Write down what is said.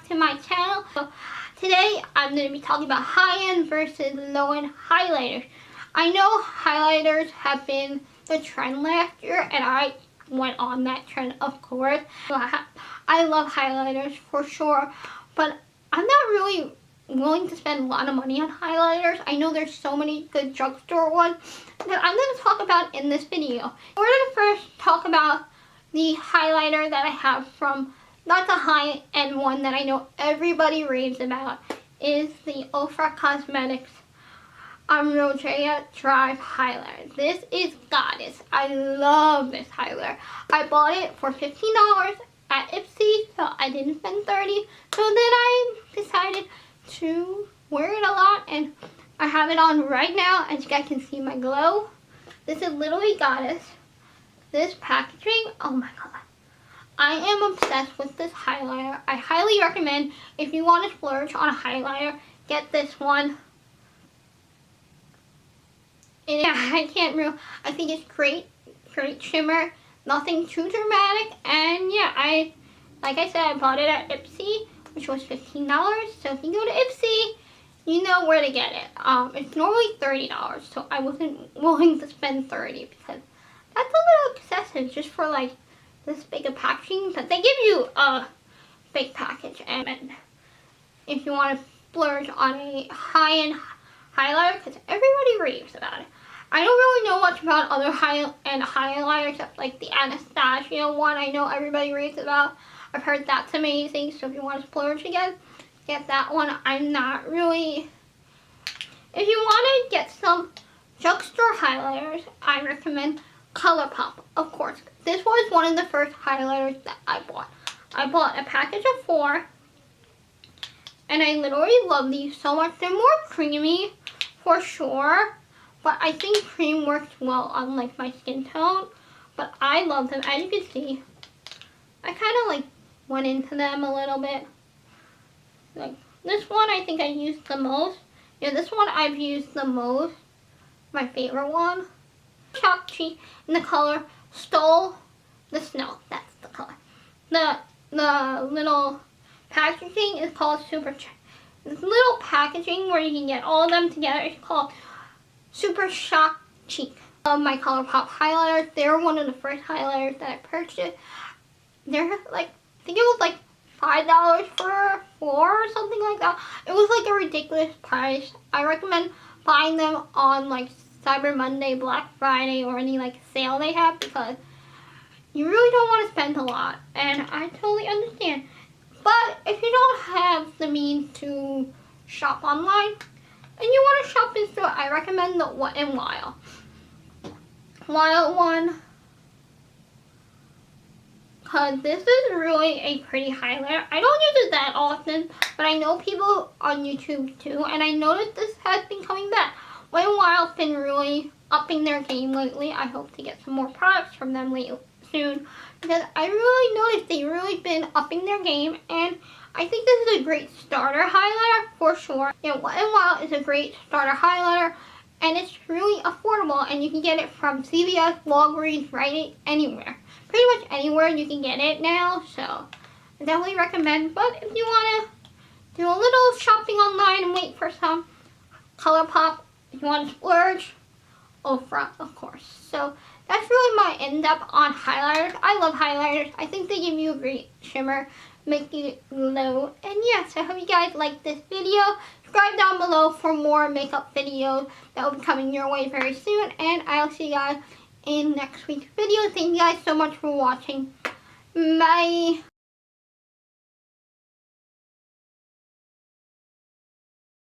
back to my channel. So today I'm going to be talking about high-end versus low-end highlighters. I know highlighters have been the trend last year, and I went on that trend, of course. So I love highlighters for sure, but I'm not really willing to spend a lot of money on highlighters. I know there's so many good drugstore ones that I'm going to talk about in this video. We're going to first talk about the highlighter that I have from, not the high-end one that I know everybody raves about, is the Ofra Cosmetics Rosea Drive Highlighter. This is Goddess. I love this highlighter. I bought it for $15 at Ipsy, so I didn't spend $30. So then I decided to wear it a lot, and I have it on right now. As you guys can see my glow. This is literally Goddess. This packaging, oh my god. I am obsessed with this highlighter. I highly recommend, if you want to splurge on a highlighter, get this one. And yeah, I can't remember. I think it's great shimmer, nothing too dramatic, and yeah, like I said, I bought it at Ipsy, which was $15. So if you go to Ipsy, you know where to get it. It's normally $30, so I wasn't willing to spend $30 because that's a little excessive just for like this big of packaging. But they give you a big package, and if you want to splurge on a high-end highlighter, because everybody raves about it. I don't really know much about other high-end highlighters except like the Anastasia one I know everybody raves about. I've heard that's amazing, so if you want to splurge again, get that one. I'm not really... If you want to get some drugstore highlighters, I recommend ColourPop, of course. This was one of the first highlighters that I bought. I bought a package of 4, and I literally love these so much. They're more creamy, for sure, but I think cream works well on like my skin tone. But I love them. As you can see, I kind of like went into them a little bit. Like this one, I think I used the most. Yeah, this one I've used the most. My favorite one. Chalk Cheek in the color Stole the Snow. That's the color. The little packaging is called Super Check. This little packaging where you can get all of them together is called Super Shock Cheek. My ColourPop highlighters. They're one of the first highlighters that I purchased. They're like, I think it was like $5 for 4 or something like that. It was like a ridiculous price. I recommend buying them on like Cyber Monday, Black Friday, or any like sale they have, because you really don't want to spend a lot, and I totally understand. But if you don't have the means to shop online and you want to shop in store, I recommend the Wet n Wild. Wild one, because this is really a pretty highlighter. I don't use it that often, but I know people on YouTube too, and I noticed this has been coming back. Wet n Wild's been really upping their game lately. I hope to get some more products from them soon, because I really noticed they've really been upping their game, and I think this is a great starter highlighter for sure. Yeah, Wet n Wild is a great starter highlighter, and it's really affordable, and you can get it from CVS, Walgreens, Rite anywhere. Pretty much anywhere you can get it now, so I definitely recommend. But if you want to do a little shopping online and wait for some ColourPop, if you want to splurge, Ofra, of course. So that's really my in-depth on highlighters. I love highlighters. I think they give you a great shimmer, make you glow. And yes, I hope you guys like this video. Subscribe down below for more makeup videos that will be coming your way very soon. And I'll see you guys in next week's video. Thank you guys so much for watching. Bye.